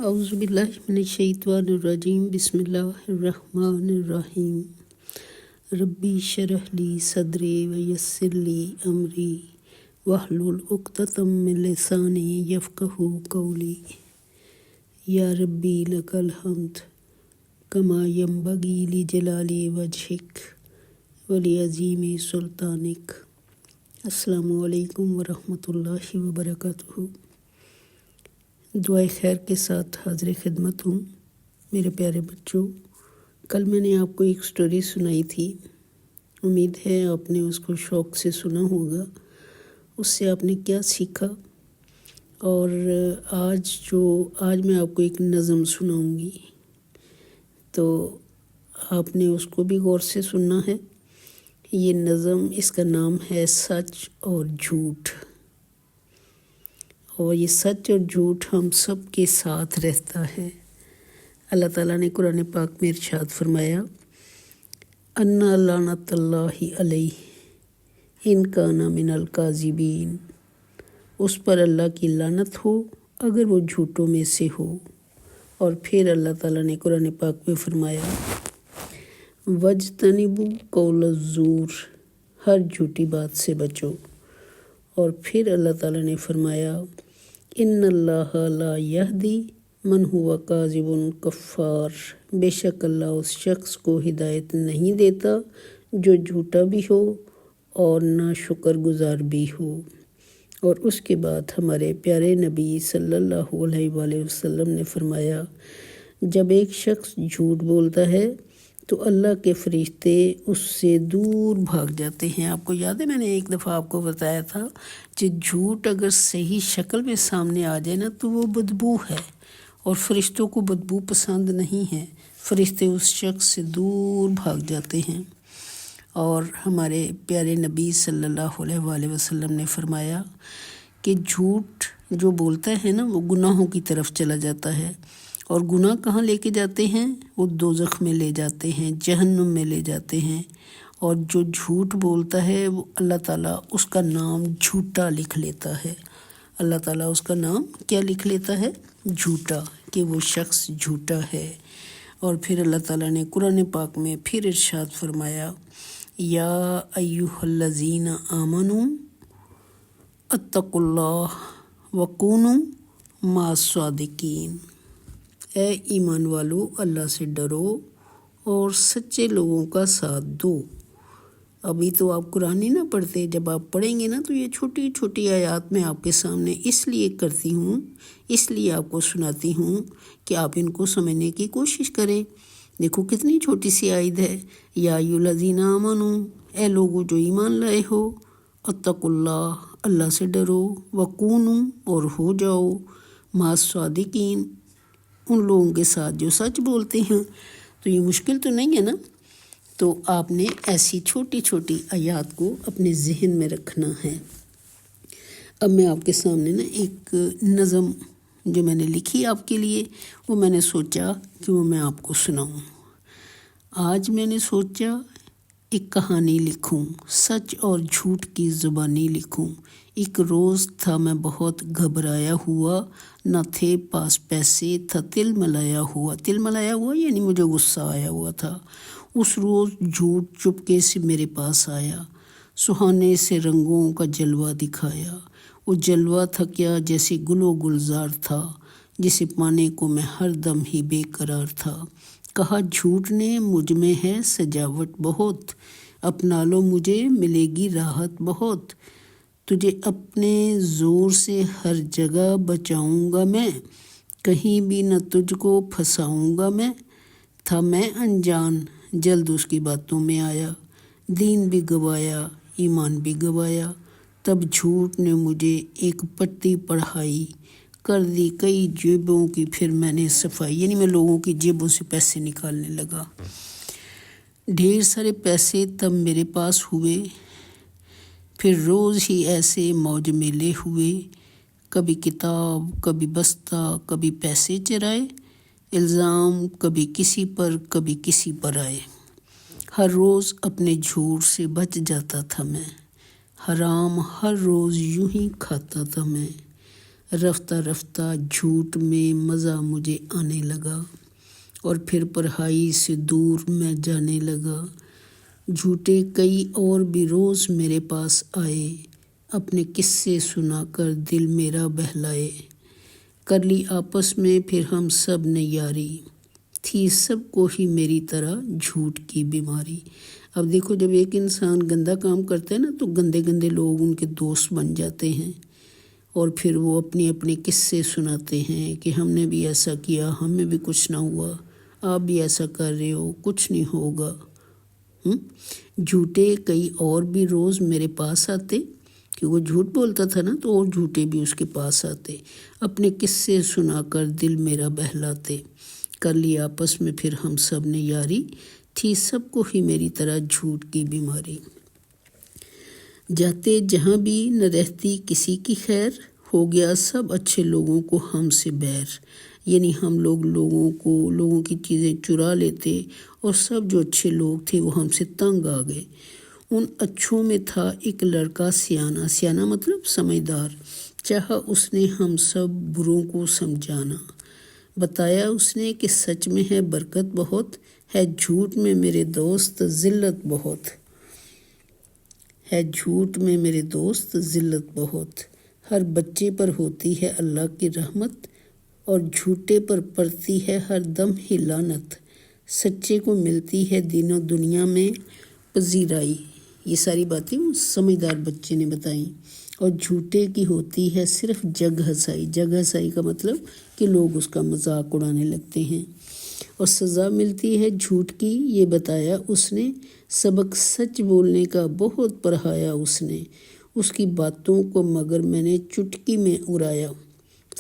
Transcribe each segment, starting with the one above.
اعوذ باللہ من الشیطان الرجیم بسم اللہ الرحمن الرحیم ربی اشرح لی صدری ویسر لی امری واحلل عقدۃ من لسانی یفقہوا قولی یا ربی لک الحمد کما ینبغی لجلال وجہک ولعظیم سلطانک۔ السلام علیکم ورحمۃ اللہ وبرکاتہ۔ دعائے خیر کے ساتھ حاضر خدمت ہوں میرے پیارے بچوں۔ کل میں نے آپ کو ایک سٹوری سنائی تھی، امید ہے آپ نے اس کو شوق سے سنا ہوگا، اس سے آپ نے کیا سیکھا۔ اور آج میں آپ کو ایک نظم سناؤں گی، تو آپ نے اس کو بھی غور سے سننا ہے۔ یہ نظم، اس کا نام ہے سچ اور جھوٹ۔ اور یہ سچ اور جھوٹ ہم سب کے ساتھ رہتا ہے۔ اللہ تعالیٰ نے قرآن پاک میں ارشاد فرمایا، انا لعنت اللہ علیہ ان کان من الکاذبین، اس پر اللہ کی لعنت ہو اگر وہ جھوٹوں میں سے ہو۔ اور پھر اللہ تعالیٰ نے قرآن پاک میں فرمایا، وَاجْتَنِبُوا قَوْلَ الزُّورِ، ہر جھوٹی بات سے بچو۔ اور پھر اللہ تعالیٰ نے فرمایا، ان اللہ لا یہدی من ہوا کاذب کفار، بے شک اللہ اس شخص کو ہدایت نہیں دیتا جو جھوٹا بھی ہو اور نا شکر گزار بھی ہو۔ اور اس کے بعد ہمارے پیارے نبی صلی اللہ علیہ وآلہ وسلم نے فرمایا، جب ایک شخص جھوٹ بولتا ہے تو اللہ کے فرشتے اس سے دور بھاگ جاتے ہیں۔ آپ کو یاد ہے میں نے ایک دفعہ آپ کو بتایا تھا کہ جھوٹ اگر صحیح شکل میں سامنے آ جائے نا تو وہ بدبو ہے، اور فرشتوں کو بدبو پسند نہیں ہے، فرشتے اس شخص سے دور بھاگ جاتے ہیں۔ اور ہمارے پیارے نبی صلی اللہ علیہ وآلہ وسلم نے فرمایا کہ جھوٹ جو بولتا ہے نا وہ گناہوں کی طرف چلا جاتا ہے، اور گناہ کہاں لے کے جاتے ہیں؟ وہ دوزخ میں لے جاتے ہیں، جہنم میں لے جاتے ہیں۔ اور جو جھوٹ بولتا ہے وہ اللہ تعالیٰ اس کا نام جھوٹا لکھ لیتا ہے۔ اللہ تعالیٰ اس کا نام کیا لکھ لیتا ہے؟ جھوٹا، کہ وہ شخص جھوٹا ہے۔ اور پھر اللہ تعالیٰ نے قرآن پاک میں پھر ارشاد فرمایا، یا ایھا الذین آمنوا اتقوا اللہ وکونوا مع الصادقین، اے ایمان والو اللہ سے ڈرو اور سچے لوگوں کا ساتھ دو۔ ابھی تو آپ قرآن نہیں نہ پڑھتے، جب آپ پڑھیں گے نا تو یہ چھوٹی چھوٹی آیات میں آپ کے سامنے اس لیے کرتی ہوں، اس لیے آپ کو سناتی ہوں کہ آپ ان کو سمجھنے کی کوشش کریں۔ دیکھو کتنی چھوٹی سی آیت ہے، یا ایھا الذین آمنوا، اے لوگو جو ایمان لائے ہو، اتقوا اللہ، اللہ سے ڈرو، وکونوا، اور ہو جاؤ، مع الصادقین، ان لوگوں کے ساتھ جو سچ بولتے ہیں۔ تو یہ مشکل تو نہیں ہے نا؟ تو آپ نے ایسی چھوٹی چھوٹی آیات کو اپنے ذہن میں رکھنا ہے۔ اب میں آپ کے سامنے نا ایک نظم جو میں نے لکھی آپ کے لیے، وہ میں نے سوچا کہ وہ میں آپ کو سناؤں۔ آج میں نے سوچا ایک کہانی لکھوں، سچ اور جھوٹ کی زبانی لکھوں۔ ایک روز تھا میں بہت گھبرایا ہوا، نہ تھے پاس پیسے، تھا تل ملایا ہوا۔ تل ملایا ہوا یعنی مجھے غصہ آیا ہوا تھا۔ اس روز جھوٹ چپکے سے میرے پاس آیا، سہانے سے رنگوں کا جلوہ دکھایا۔ وہ جلوہ تھا کیا، جیسے گل و گلزار تھا، جسے پانے کو میں ہر دم ہی بے قرار تھا۔ کہا جھوٹ نے، مجھ میں ہے سجاوٹ بہت، اپنا لو مجھے ملے گی راحت بہت۔ تجھے اپنے زور سے ہر جگہ بچاؤں گا میں، کہیں بھی نہ تجھ کو پھنساؤں گا میں۔ تھا میں انجان، جلد اس کی باتوں میں آیا، دین بھی گوایا ایمان بھی گوایا۔ تب جھوٹ نے مجھے ایک پٹی پڑھائی، کر دی کئی جیبوں کی پھر میں نے صفائی، یعنی میں لوگوں کی جیبوں سے پیسے نکالنے لگا۔ ڈھیر سارے پیسے تب میرے پاس ہوئے، پھر روز ہی ایسے موج میلے ہوئے۔ کبھی کتاب، کبھی بستہ، کبھی پیسے چرائے، الزام کبھی کسی پر کبھی کسی پر آئے۔ ہر روز اپنے جھوٹ سے بچ جاتا تھا میں، حرام ہر روز یوں ہی کھاتا تھا میں۔ رفتہ رفتہ جھوٹ میں مزہ مجھے آنے لگا اور پھر پڑھائی سے دور میں جانے لگا۔ جھوٹے کئی اور بھی روز میرے پاس آئے، اپنے قصے سنا کر دل میرا بہلائے۔ کر لی آپس میں پھر ہم سب نے یاری، تھی سب کو ہی میری طرح جھوٹ کی بیماری۔ اب دیکھو، جب ایک انسان گندا کام کرتا ہے نا تو گندے گندے لوگ ان کے دوست بن جاتے ہیں، اور پھر وہ اپنے اپنے قصے سناتے ہیں کہ ہم نے بھی ایسا کیا، ہمیں بھی کچھ نہ ہوا، آپ بھی ایسا کر رہے ہو، کچھ نہیں ہوگا۔ جھوٹے کئی اور بھی روز میرے پاس آتے، کہ وہ جھوٹ بولتا تھا نا تو اور جھوٹے بھی اس کے پاس آتے، اپنے قصے سنا کر دل میرا بہلاتے۔ کر لی آپس میں پھر ہم سب نے یاری، تھی سب کو ہی میری طرح جھوٹ کی بیماری۔ جاتے جہاں بھی نہ رہتی کسی کی خیر، ہو گیا سب اچھے لوگوں کو ہم سے بیر۔ یعنی ہم لوگوں کی چیزیں چرا لیتے، اور سب جو اچھے لوگ تھے وہ ہم سے تنگ آ گئے۔ ان اچھوں میں تھا ایک لڑکا سیانہ، سیانہ مطلب سمجھدار، چاہا اس نے ہم سب بروں کو سمجھانا۔ بتایا اس نے کہ سچ میں ہے برکت بہت، ہے جھوٹ میں میرے دوست ذلت بہت، ہے جھوٹ میں میرے دوست ذلت بہت۔ ہر بچے پر ہوتی ہے اللہ کی رحمت، اور جھوٹے پر پڑتی ہے ہر دم ہی لعنت۔ سچے کو ملتی ہے دین و دنیا میں پذیرائی۔ یہ ساری باتیں اس سمجھدار بچے نے بتائیں۔ اور جھوٹے کی ہوتی ہے صرف جگ ہنسائی، جگ ہنسائی کا مطلب کہ لوگ اس کا مذاق اڑانے لگتے ہیں۔ اور سزا ملتی ہے جھوٹ کی، یہ بتایا اس نے، سبق سچ بولنے کا بہت پڑھایا اس نے، اس کی باتوں کو مگر میں نے چٹکی میں اڑایا۔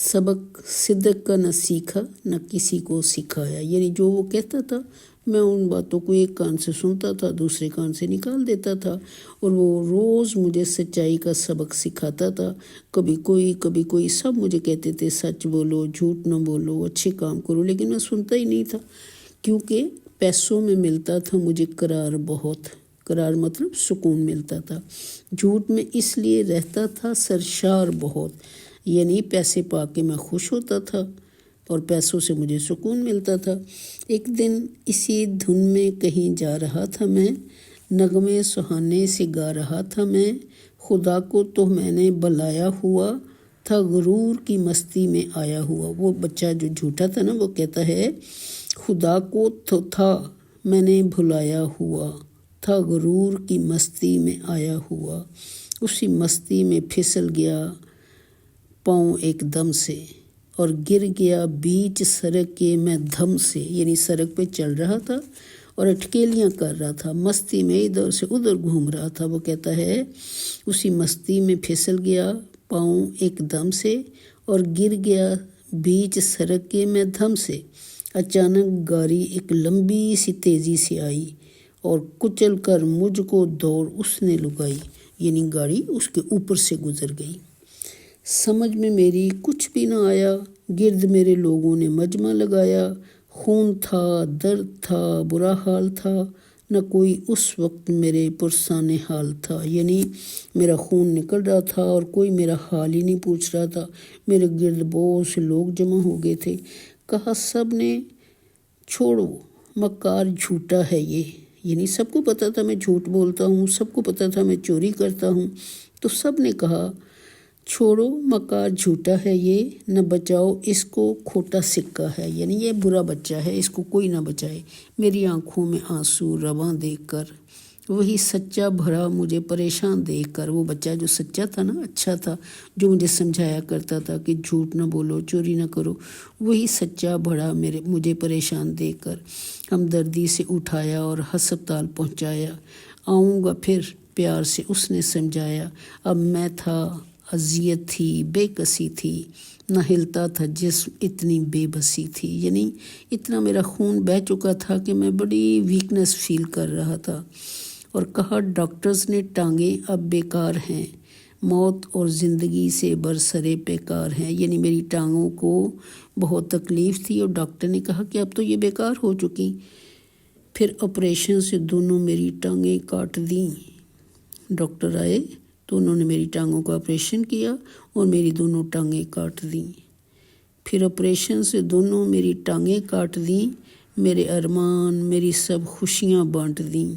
سبق صدق کا نہ سیکھا نہ کسی کو سکھایا، یعنی جو وہ کہتا تھا میں ان باتوں کو ایک کان سے سنتا تھا، دوسرے کان سے نکال دیتا تھا، اور وہ روز مجھے سچائی کا سبق سکھاتا تھا۔ کبھی کوئی سب مجھے کہتے تھے سچ بولو، جھوٹ نہ بولو، اچھے کام کرو، لیکن میں سنتا ہی نہیں تھا، کیونکہ پیسوں میں ملتا تھا مجھے قرار بہت، قرار مطلب سکون ملتا تھا۔ جھوٹ میں اس لیے رہتا تھا سرشار بہت، یعنی پیسے پا کے میں خوش ہوتا تھا اور پیسوں سے مجھے سکون ملتا تھا۔ ایک دن اسی دھن میں کہیں جا رہا تھا میں، نغمے سہانے سے گا رہا تھا میں، خدا کو تو میں نے بلایا ہوا تھا، غرور کی مستی میں آیا ہوا۔ وہ بچہ جو جھوٹا تھا نا وہ کہتا ہے خدا کو تو تھا میں نے بھلایا ہوا تھا، غرور کی مستی میں آیا ہوا۔ اسی مستی میں پھسل گیا پاؤں ایک دم سے، اور گر گیا بیچ سڑک کے میں دھم سے، یعنی سڑک پہ چل رہا تھا اور اٹکیلیاں کر رہا تھا، مستی میں ادھر سے ادھر گھوم رہا تھا۔ وہ کہتا ہے اسی مستی میں پھسل گیا پاؤں ایک دم سے، اور گر گیا بیچ سڑک کے میں دھم سے۔ اچانک گاڑی ایک لمبی سی تیزی سے آئی، اور کچل کر مجھ کو دوڑ اس نے لگائی، یعنی گاڑی اس کے اوپر سے گزر گئی۔ سمجھ میں میری کچھ بھی نہ آیا، گرد میرے لوگوں نے مجمع لگایا، خون تھا، درد تھا، برا حال تھا، نہ کوئی اس وقت میرے پرسان حال تھا، یعنی میرا خون نکل رہا تھا اور کوئی میرا حال ہی نہیں پوچھ رہا تھا۔ میرے گرد بہت سے لوگ جمع ہو گئے تھے۔ کہا سب نے چھوڑو مکار جھوٹا ہے یہ، یعنی سب کو پتہ تھا میں جھوٹ بولتا ہوں، سب کو پتہ تھا میں چوری کرتا ہوں، تو سب نے کہا چھوڑو مکار جھوٹا ہے یہ، نہ بچاؤ اس کو کھوٹا سکہ ہے، یعنی یہ برا بچہ ہے، اس کو کوئی نہ بچائے۔ میری آنکھوں میں آنسو رواں دیکھ کر، وہی سچا بھرا مجھے پریشان دیکھ کر، وہ بچہ جو سچا تھا نا، اچھا تھا، جو مجھے سمجھایا کرتا تھا کہ جھوٹ نہ بولو، چوری نہ کرو، وہی سچا بھرا مجھے پریشان دیکھ کر ہمدردی سے اٹھایا اور ہسپتال پہنچایا۔ آؤں گا پھر پیار سے اس نے سمجھایا، اب میں تھا اذیت تھی، بے کسی تھی، نہ ہلتا تھا جسم اتنی بے بسی تھی، یعنی اتنا میرا خون بہہ چکا تھا کہ میں بڑی ویکنس فیل کر رہا تھا۔ اور کہا ڈاکٹرز نے ٹانگیں اب بیکار ہیں، موت اور زندگی سے برسرے پیکار ہیں، یعنی میری ٹانگوں کو بہت تکلیف تھی اور ڈاکٹر نے کہا کہ اب تو یہ بیکار ہو چکی۔ پھر آپریشن سے دونوں میری ٹانگیں کاٹ دیں۔ ڈاکٹر آئے تو انہوں نے میری ٹانگوں کا آپریشن کیا اور میری دونوں ٹانگیں کاٹ دیں۔ پھر آپریشن سے دونوں میری ٹانگیں کاٹ دیں، میرے ارمان، میری سب خوشیاں بانٹ دیں۔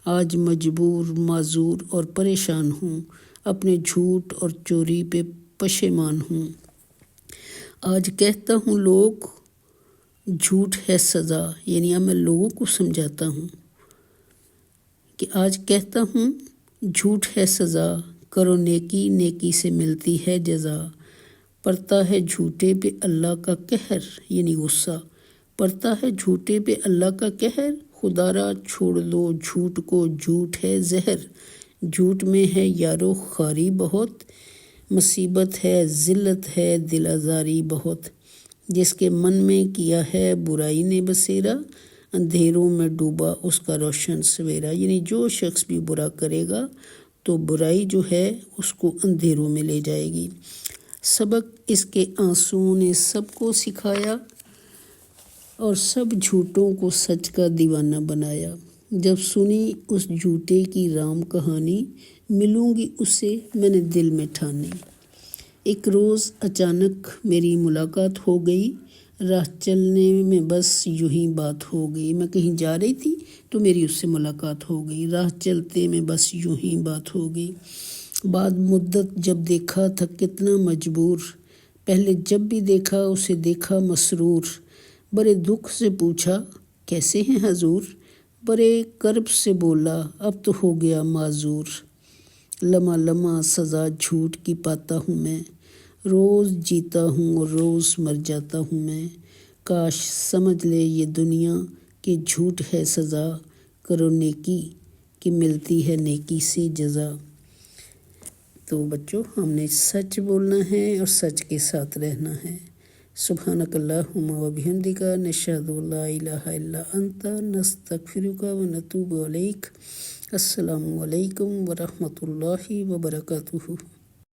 آج مجبور، معذور اور پریشان ہوں، اپنے جھوٹ اور چوری پہ پشیمان ہوں۔ آج کہتا ہوں لوگ جھوٹ ہے سزا، یعنی اب میں لوگوں کو سمجھاتا ہوں کہ آج کہتا ہوں جھوٹ ہے سزا، کرو نیکی، نیکی سے ملتی ہے جزا۔ پڑتا ہے جھوٹے پہ اللہ کا قہر، یعنی غصہ، پڑتا ہے جھوٹے پہ اللہ کا قہر، خدا را چھوڑ دو جھوٹ کو، جھوٹ ہے زہر۔ جھوٹ میں ہے یارو خاری بہت، مصیبت ہے ذلت ہے دل آزاری بہت۔ جس کے من میں کیا ہے برائی نے بسیرا، اندھیروں میں ڈوبا اس کا روشن سویرا۔ یعنی جو شخص بھی برا کرے گا تو برائی جو ہے اس کو اندھیروں میں لے جائے گی۔ سبق اس کے آنسوؤں نے سب کو سکھایا اور سب جھوٹوں کو سچ کا دیوانہ بنایا۔ جب سنی اس جھوٹے کی رام کہانی، ملوں گی اس سے میں نے دل میں ٹھانی۔ ایک روز اچانک میری ملاقات ہو گئی، راہ چلنے میں بس یوں ہی بات ہو گئی۔ میں کہیں جا رہی تھی تو میری اس سے ملاقات ہو گئی، راہ چلتے میں بس یوں ہی بات ہو گئی۔ بعد مدت جب دیکھا تھا کتنا مجبور، پہلے جب بھی دیکھا اسے دیکھا مسرور۔ بڑے دکھ سے پوچھا کیسے ہیں حضور، بڑے کرب سے بولا اب تو ہو گیا معذور۔ لمحہ لمحہ سزا جھوٹ کی پاتا ہوں میں، روز جیتا ہوں اور روز مر جاتا ہوں میں۔ کاش سمجھ لے یہ دنیا کہ جھوٹ ہے سزا، کرو نیکی کہ ملتی ہے نیکی سے جزا۔ تو بچوں ہم نے سچ بولنا ہے اور سچ کے ساتھ رہنا ہے۔ سبحانک اللہم و بحمدک، نشہد ان لا الہ الا انت، نستغفرک و نتوب الیک۔ السلام علیکم ورحمۃ اللہ وبرکاتہ۔